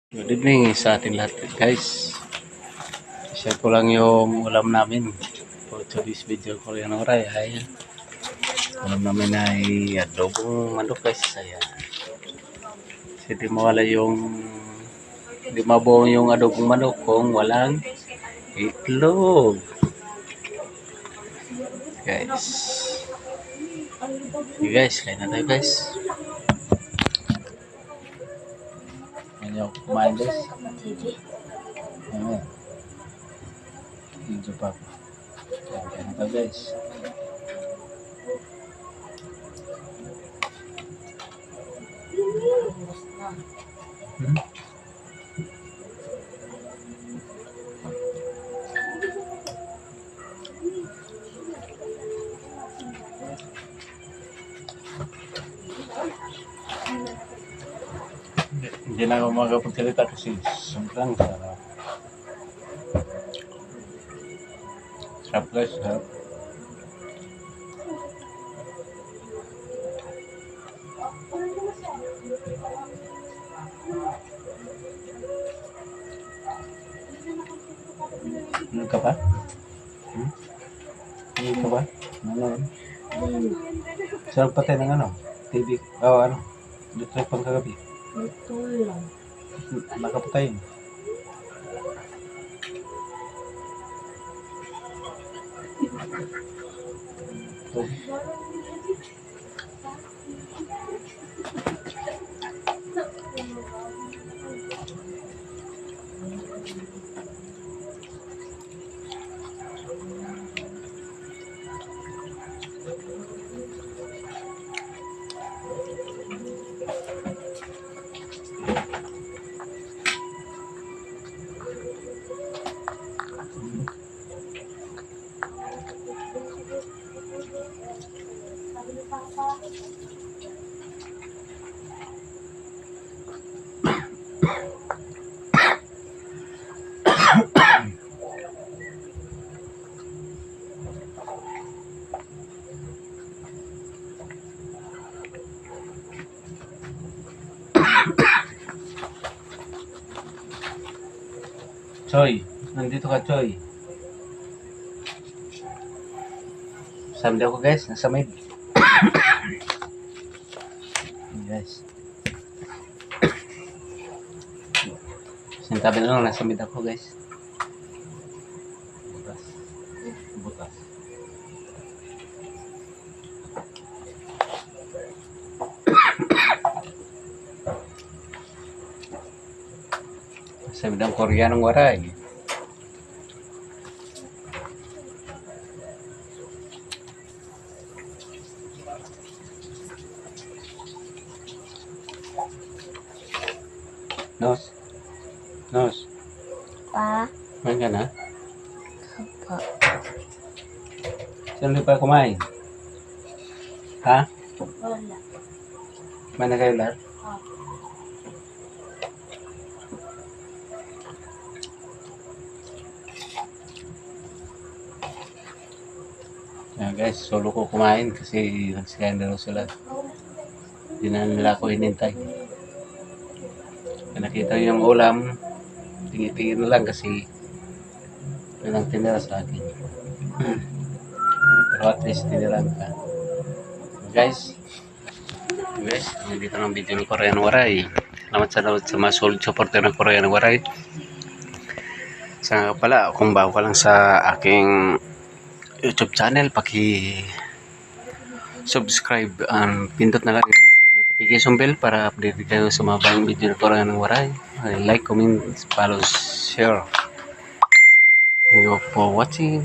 Good evening sa ating lahat guys. Share ko lang yung ulam namin for today's video. Korean oray ay ulam namin ay adobong manok guys. Ayan. Hindi mawala yung hindi mabuo yung adobong manok kung walang itlog guys. Okay guys, kain na tayo guys. Ano kumain guys? Ayan. Video pa ako. Kaya na tayo guys. Hindi na ako makapagsalita kasi sobrang sarap. Sarap guys, sarap. Ano ka ba? Ano ka ba? Ano yun? Sarap patay ng ano? TV? Oh, ano? Dito pang kagabi. Ito lang. Nakapatay yun. Oh. Choy, nandito ka Choy. Samdi ako guys, nasa may guys. Sintabi na lang, nasa mid ako guys. Butas. Butas. Sa bidang Koreanong waray. Nos. Nos. Pa. Kumain ka na? Apa. Saan di pa kumain? Ha? Wala. Kumain na kayo lahat? Guys, solo ko kumain kasi nagsikain na sila. Hindi na nila ako hinintay. Nakita yung ulam, tingin-tingin na lang kasi walang tinira sa akin. Pero at least tiniran ka. Guys, dito ng video ng Korean Waray. Salamat sa mga solid supporter ng Korean Waray. Sa pala, kung bago ka lang sa aking YouTube channel, subscribe and pindot na lang yung notification bell para update kayo sa mga bagong video na Korean Waray. Like, comment, follow, share. Thank you for watching.